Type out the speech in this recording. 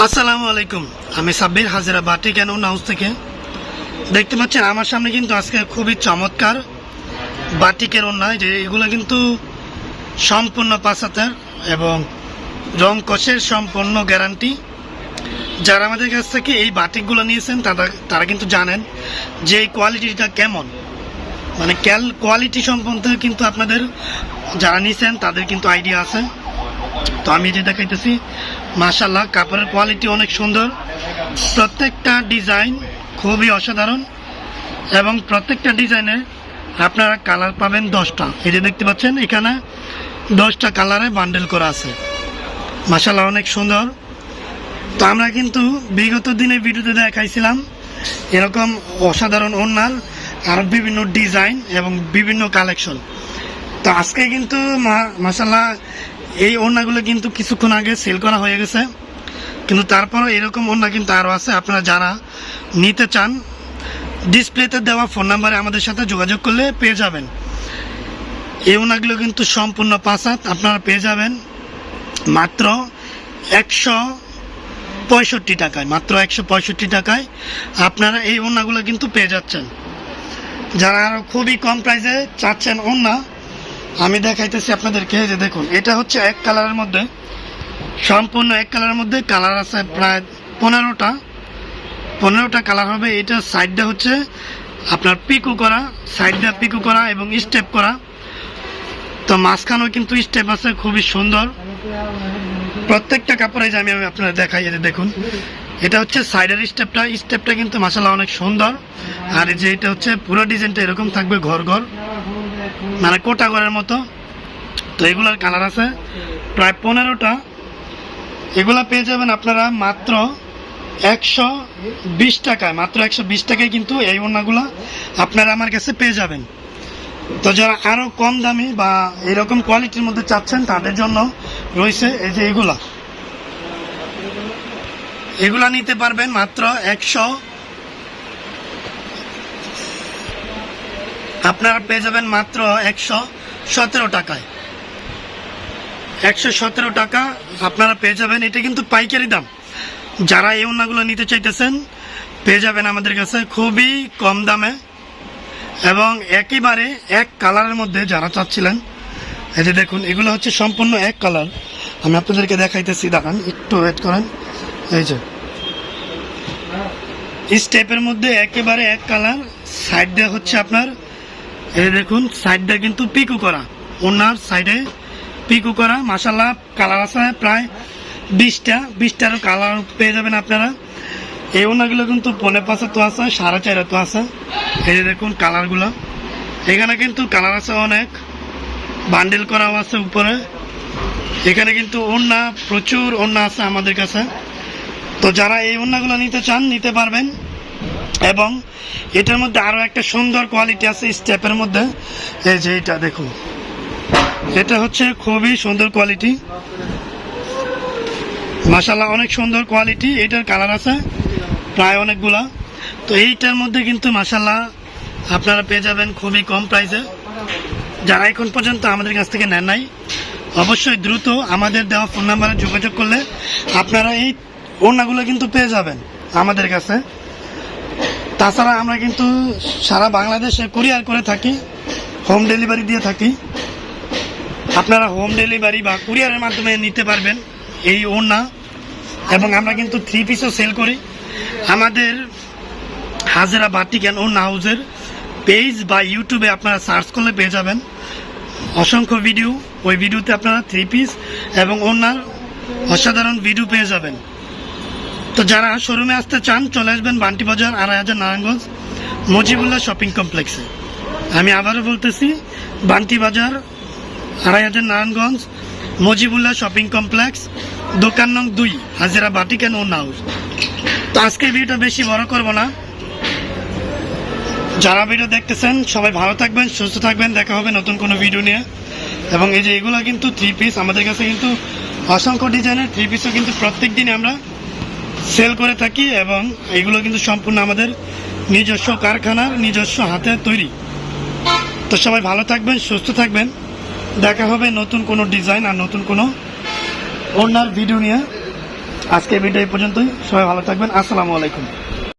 আসসালামু আলাইকুম। আমি সাব্বির হাজিরা বাটিক অ্যান্ড ওন হাউস থেকে। দেখতে পাচ্ছেন আমার সামনে কিন্তু আজকে খুবই চমৎকার বাটিকের ওড়না, যে এগুলো কিন্তু সম্পূর্ণ পাঁচাতের এবং রং কষের সম্পূর্ণ গ্যারান্টি। যারা আমাদের কাছ থেকে এই বাটিকগুলো নিয়েছেন তারা কিন্তু জানেন যে এই কোয়ালিটিটা কেমন, মানে কোয়ালিটি সম্বন্ধে কিন্তু আপনাদের যারা নিয়েছেন তাদের কিন্তু আইডিয়া আছে। তো আমি যে দেখাইতেছি, মাশাআল্লাহ কাপড়ের কোয়ালিটি অনেক সুন্দর, প্রত্যেকটা ডিজাইন খুবই অসাধারণ এবং প্রত্যেকটা ডিজাইনে আপনারা কালার পাবেন 10টা। এই যে দেখতে পাচ্ছেন এখানে 10টা কালারে বান্ডেল করা আছে, মাশাআল্লাহ অনেক সুন্দর। তো আমরা কিন্তু বিগত দিনে ভিডিওতে দেখাইছিলাম এরকম অসাধারণ ওড়নার আর বিভিন্ন ডিজাইন এবং বিভিন্ন কালেকশন। তো আজকে কিন্তু মাশাআল্লাহ এই ওড়নাগুলো কিন্তু কিছুক্ষণ আগে সেল করা হয়ে গেছে, কিন্তু তারপরও এরকম ওড়না কিন্তু আরও আছে। আপনারা যারা নিতে চান ডিসপ্লেতে দেওয়া ফোন নাম্বারে আমাদের সাথে যোগাযোগ করলে পেয়ে যাবেন। এই ওড়নাগুলো কিন্তু সম্পূর্ণ পাঁচাত, আপনারা পেয়ে যাবেন মাত্র 165 টাকায়। মাত্র 165 টাকায় আপনারা এই ওড়নাগুলো কিন্তু পেয়ে যাচ্ছেন। যারা আরও খুবই কম প্রাইসে চাচ্ছেন ওড়না, আমি দেখাইতেছি আপনাদেরকে। যে দেখুন, এটা হচ্ছে এক কালারের মধ্যে, সম্পূর্ণ এক কালারের মধ্যে কালার আছে প্রায় 15টা কালার হবে। এটা সাইডটা হচ্ছে আপনার পিকো করা, সাইডটা পিকো করা এবং স্টেপ করা। তো মাঝখানেও কিন্তু স্টেপ আছে, খুবই সুন্দর প্রত্যেকটা কাপড়ে। যে আমি আপনারা দেখাই, যে দেখুন এটা হচ্ছে সাইডের স্টেপটা কিন্তু মাশাআল্লাহ অনেক সুন্দর। আর এই যে এটা হচ্ছে পুরো ডিজাইনটা এরকম থাকবে, ঘর ঘর মানে কোটা ঘরের মতো। তো এগুলার কালার আছে প্রায় 15টা। এগুলা পেয়ে যাবেন আপনারা মাত্র 120 টাকায়। মাত্র 120 টাকায় কিন্তু এই ওড়নাগুলো আপনারা আমার কাছে পেয়ে যাবেন। তো যারা আরও কম দামি বা এরকম কোয়ালিটির মধ্যে চাচ্ছেন তাদের জন্য রয়েছে এই যে এগুলা নিতে পারবেন মাত্র আপনারা পেয়ে যাবেন মাত্র 117 টাকায়। 117 টাকা আপনারা পেয়ে যাবেন। এটা কিন্তু পাইকারি দাম। যারা এই ওড়নাগুলো নিতে চাইতেছেন পেয়ে যাবেন আমাদের কাছে খুবই কম দামে এবং একেবারে এক কালারের মধ্যে যারা চাচ্ছিলেন। এই যে দেখুন, এগুলো হচ্ছে সম্পূর্ণ এক কালার। আমি আপনাদেরকে দেখাইতেছি, দেখান একটু ওয়েট করেন। এই যে স্টেপের মধ্যে একেবারে এক কালার, সাইডটা হচ্ছে আপনার এই দেখুন সাইডটা কিন্তু পিকো করা, ওনার সাইডে পিকো করা। মাশাআল্লাহ কালার আছে প্রায় 20টারও কালার পেয়ে যাবেন আপনারা। এই ওনাগুলো কিন্তু 5.5 তো আছে, 4.5 তো আছে। এই যে দেখুন কালারগুলো, এখানে কিন্তু কালার আছে অনেক, বান্ডেল করাও আছে উপরে। এখানে কিন্তু ওড়না প্রচুর ওড়না আছে আমাদের কাছে। তো যারা এই ওড়নাগুলো নিতে চান নিতে পারবেন। এবং এটার মধ্যে আরও একটা সুন্দর কোয়ালিটি আছে স্টেপের মধ্যে। এই যে এটা দেখুন, এটা হচ্ছে খুবই সুন্দর কোয়ালিটি, মাশাআল্লাহ অনেক সুন্দর কোয়ালিটি। এটার কালার আছে প্রায় অনেকগুলা। তো এইটার মধ্যে কিন্তু মাশাআল্লাহ আপনারা পেয়ে যাবেন খুবই কম প্রাইসে। যারা এখন পর্যন্ত আমাদের কাছ থেকে নেন নাই, অবশ্যই দ্রুত আমাদের দেওয়া ফোন নাম্বারে যোগাযোগ করলে আপনারা এই ওড়নাগুলো কিন্তু পেয়ে যাবেন আমাদের কাছে। তাছাড়া আমরা কিন্তু সারা বাংলাদেশে কুরিয়ার করে থাকি, হোম ডেলিভারি দিয়ে থাকি। আপনারা হোম ডেলিভারি বা কুরিয়ারের মাধ্যমে নিতে পারবেন এই ওড়না। এবং আমরা কিন্তু 3 পিসও সেল করি। আমাদের হাজিরা বাটিক অ্যান্ড ওন হাউসের পেজ বা ইউটিউবে আপনারা সার্চ করলে পেয়ে যাবেন অসংখ্য ভিডিও। ওই ভিডিওতে আপনারা 3 পিস এবং ওড়নার অসাধারণ ভিডিও পেয়ে যাবেন। তো যারা শোরুমে আসতে চান চলে আসবেন বান্টি বাজার, 2.5 নারায়ণগঞ্জ, মজিবুল্লাহ শপিং কমপ্লেক্সে। আমি আবারও বলতেছি, বান্টি বাজার, 2.5 নারায়ণগঞ্জ, মজিবুল্লাহ শপিং কমপ্লেক্স, দোকান নং 2, হাজিরা বাটিক অ্যান্ড ওন হাউস। তো আজকের ভিডিওটা বেশি বড় করব না। যারা ভিডিও দেখতেছেন সবাই ভালো থাকবেন, সুস্থ থাকবেন। দেখা হবে নতুন কোনো ভিডিও নিয়ে। এবং এই যে এগুলো কিন্তু 3 পিস, আমাদের কাছে কিন্তু অসংখ্য ডিজাইনের 3 পিসও কিন্তু প্রত্যেক দিনে আমরা সেল করে থাকি। এবং এগুলো কিন্তু সম্পূর্ণ আমাদের নিজস্ব কারখানার নিজস্ব হাতে তৈরি। তো সবাই ভালো থাকবেন, সুস্থ থাকবেন। দেখা হবে নতুন কোনো ডিজাইন আর নতুন কোনো ওড়নার ভিডিও নিয়ে। আজকে ভিডিও এই পর্যন্তই, সবাই ভালো থাকবেন, আসসালামু আলাইকুম।